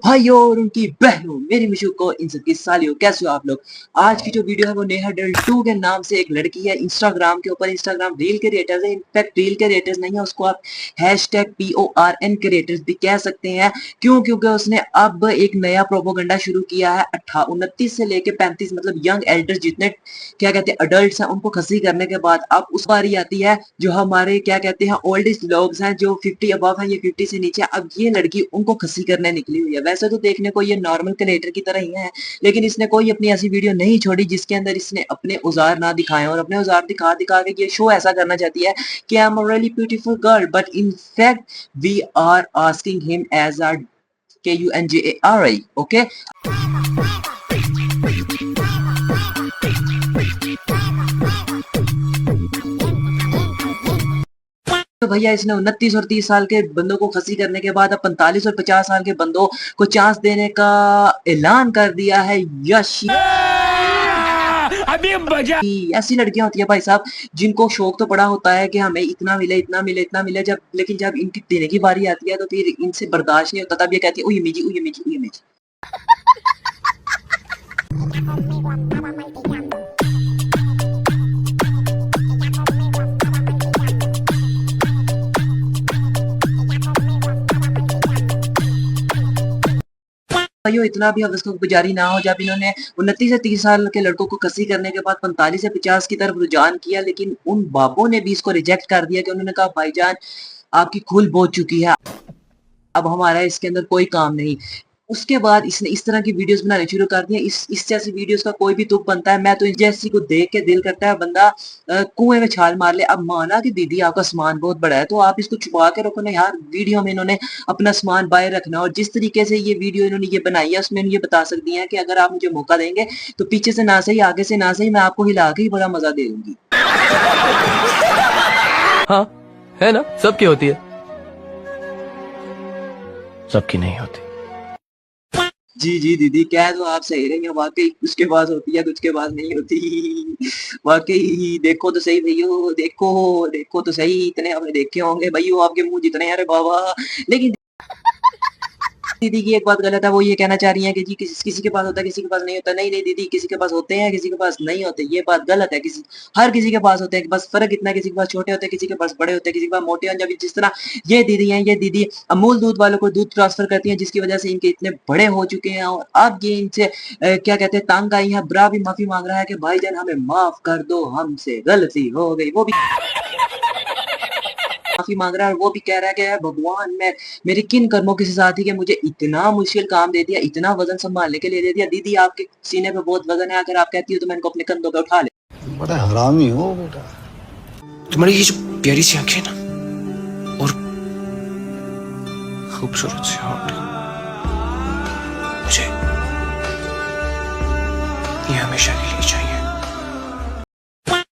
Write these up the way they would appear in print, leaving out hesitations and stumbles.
भाइयों और उनकी बहनों, मेरी मिशू को इन सबकी सालियों, कैसे हो आप लोग। आज की जो वीडियो है वो नेहा डल 2 के नाम से एक लड़की है इंस्टाग्राम के ऊपर। इंस्टाग्राम रील क्रिएटर्स है, इनफैक्ट रील क्रिएटर्स नहीं है, उसको आप #PORN क्रिएटर्स भी कह सकते हैं। क्यों? क्योंकि उसने अब एक नया प्रोपोगंडा शुरू किया है। 29 से लेके 35 मतलब यंग एल्डर्स जितने क्या कहते हैं अडल्ट हैं, उनको खसी करने के बाद अब उस बारी आती है जो हमारे क्या कहते हैं ओल्डेस्ट लोग हैं, जो 50 अबव हैं, ये 50 से नीचे। अब ये लड़की उनको खसी करने निकली हुई है। वैसे तो देखने को ये नॉर्मल क्रिएटर की तरह ही है, लेकिन इसने कोई अपनी ऐसी वीडियो नहीं छोड़ी जिसके अंदर इसने अपने औजार ना दिखाए, और अपने औजार दिखा दिखा के ये शो ऐसा करना चाहती है कि I am a really beautiful girl, but in fact we are asking him as a KUNJARI, okay. तो भैया इसने 29 और 30 साल के बंदों को खसी करने के बाद अब 45 और 50 साल के बंदों को चांस देने का ऐलान कर दिया है। यश अभी मजा। ऐसी लड़कियां होती है भाई साहब जिनको शौक तो बड़ा होता है कि हमें इतना मिले इतना मिले इतना मिले, जब लेकिन जब इनकी देने की बारी आती है तो फिर इनसे बर्दाश्त नहीं होता। तब ये कहती है उई मिजी उई मिजी उई मिजी। भाइयों इतना भी हवस गुजारी ना हो। जब इन्होंने 29 से 30 साल के लड़कों को कसी करने के बाद 45 से 50 की तरफ रुझान किया, लेकिन उन बापों ने भी इसको रिजेक्ट कर दिया कि उन्होंने कहा भाईजान आपकी खुल बहुत चुकी है, अब हमारा इसके अंदर कोई काम नहीं। उसके बाद इसने इस तरह की वीडियोस बनाने शुरू कर दिए। इस जैसी वीडियोस का कोई भी तुक बनता है, मैं तो इस जैसी को देख के दिल करता है बंदा कुएं में छाल मार ले। अब माना कि दीदी आपका सामान बहुत बड़ा है तो आप इसको छुपा के रखो ना यार। वीडियो में इन्होंने अपना सामान बाहर रखना, और जिस तरीके से ये वीडियो इन्होंने ये बनाई है उसमें ये बता सकती हैं कि अगर आप मुझे मौका देंगे तो पीछे से ना सही आगे से ना सही मैं आपको हिला के ही बड़ा मजा दे दूंगी। हाँ है ना, सबकी होती है, सबकी नहीं होती। जी जी दीदी कह दो आप सही रही हैं, वाकई कुछ के पास होती है कुछ के पास नहीं होती। वाकई देखो तो सही भैया, देखो देखो तो सही, इतने आपने देखे होंगे भैया आपके मुंह जितने, अरे बाबा। लेकिन दीदी की एक बात गलत है, वो ये कहना चाह रही है कि जी किसी के पास होता है किसी के पास नहीं होता। नहीं नहीं दीदी, किसी के पास होते हैं किसी के पास नहीं होते, ये बात गलत है। हर किसी के पास होते हैं, बस फर्क इतना किसी के पास छोटे होते हैं किसी के पास बड़े होते हैं, किसी के पास मोटे हैं। जब जिस तरह ये दीदी हैं, ये दीदी अमूल दूध वालों को दूध ट्रांसफर करती हैं, जिसकी वजह से इनके इतने बड़े हो चुके हैं, और अब ये इनसे क्या कहते हैं तंग आई है। ब्रा भी माफी मांग रहा है कि भाईजान हमें माफ कर दो, हमसे गलती हो गई। वो भी माफी मांग रहा है, और वो भी कह रहा है कि भगवान मैं मेरे किन कर्मों के साथ ही कि मुझे इतना मुश्किल काम दे दिया, इतना वजन संभालने के लिए दे दिया। दीदी आपके सीने पे बहुत वजन है, अगर आप कहती हो तो मैं इनको अपने कंधों पे उठा ले। बड़ा हरामी हो बेटा। तुम्हारी ये जो प्यारी सी आंखें ना और खूबसूरत सी होंठ, मुझे ये हमेशा के लिए चाहिए।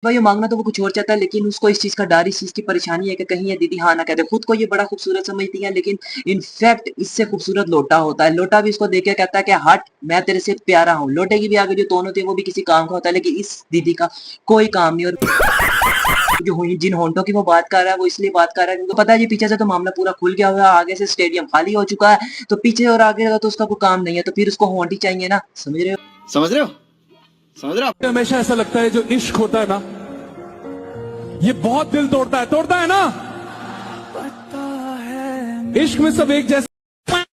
भाई मांगना तो वो कुछ और चाहता है, लेकिन उसको इस चीज का डर, इस चीज की परेशानी है कि कहीं ये दीदी हाँ ना कहते। खुद को ये बड़ा खूबसूरत समझती है, लेकिन इनफैक्ट इससे खूबसूरत लोटा होता है। लोटा भी इसको देख के कहता है कि हट मैं तेरे से प्यारा हूँ। लोटे की भी आगे जो टोन होती है वो भी किसी काम का होता है, लेकिन इस दीदी का कोई काम नहीं। और जो जिन होंठों की वो बात कर रहा है वो इसलिए बात कर रहा है क्योंकि पता है जी पीछे से तो मामला पूरा खुल गया हुआ है, आगे से स्टेडियम खाली हो चुका है, तो पीछे और आगे का तो उसका कोई काम नहीं है, तो फिर उसको होंठ ही चाहिए ना। समझ रहे हो समझ रहे हो समझ रहे हो। हमेशा ऐसा लगता है जो इश्क होता है ना ये बहुत दिल तोड़ता है ना। इश्क में सब एक जैसे।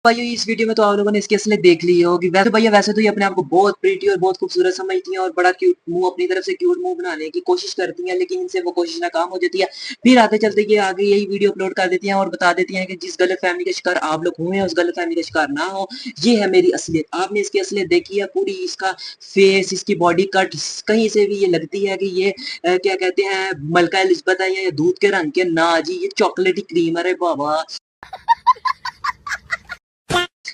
भाई इस वीडियो में तो आप लोगों ने इसकी असलियत देख ली होगी। वैसे भैया वैसे तो ये अपने आप को बहुत प्रीटी और बहुत खूबसूरत समझती हैं और बड़ा क्यूट मुंह अपनी तरफ से क्यूट मुंह बनाने की कोशिश करती हैं, लेकिन इनसे वो कोशिश नाकाम हो जाती है। फिर आते चलते ये आगे यही वीडियो अपलोड कर देती हैं और बता देती हैं कि जिस गलत फैमिली का शिकार आप लोग हुए हैं उस गलत फैमिली का शिकार ना हो। ये है मेरी असलियत। आपने इसकी असलियत देखी है पूरी, इसका फेस, इसकी बॉडी कट, कहीं से भी ये लगती है कि ये क्या कहते हैं मलका एलिजबेथ है या दूध के रंग के। ना जी, ये चॉकलेटी क्रीम है। बाबा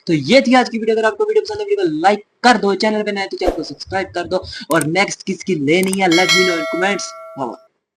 तो ये थी आज की वीडियो। अगर आपको वीडियो पसंद है वीडियो को लाइक कर दो, चैनल पे नए तो चैनल को सब्सक्राइब कर दो, और नेक्स्ट किसकी लेनी है लेट मी नो इन कमेंट्स।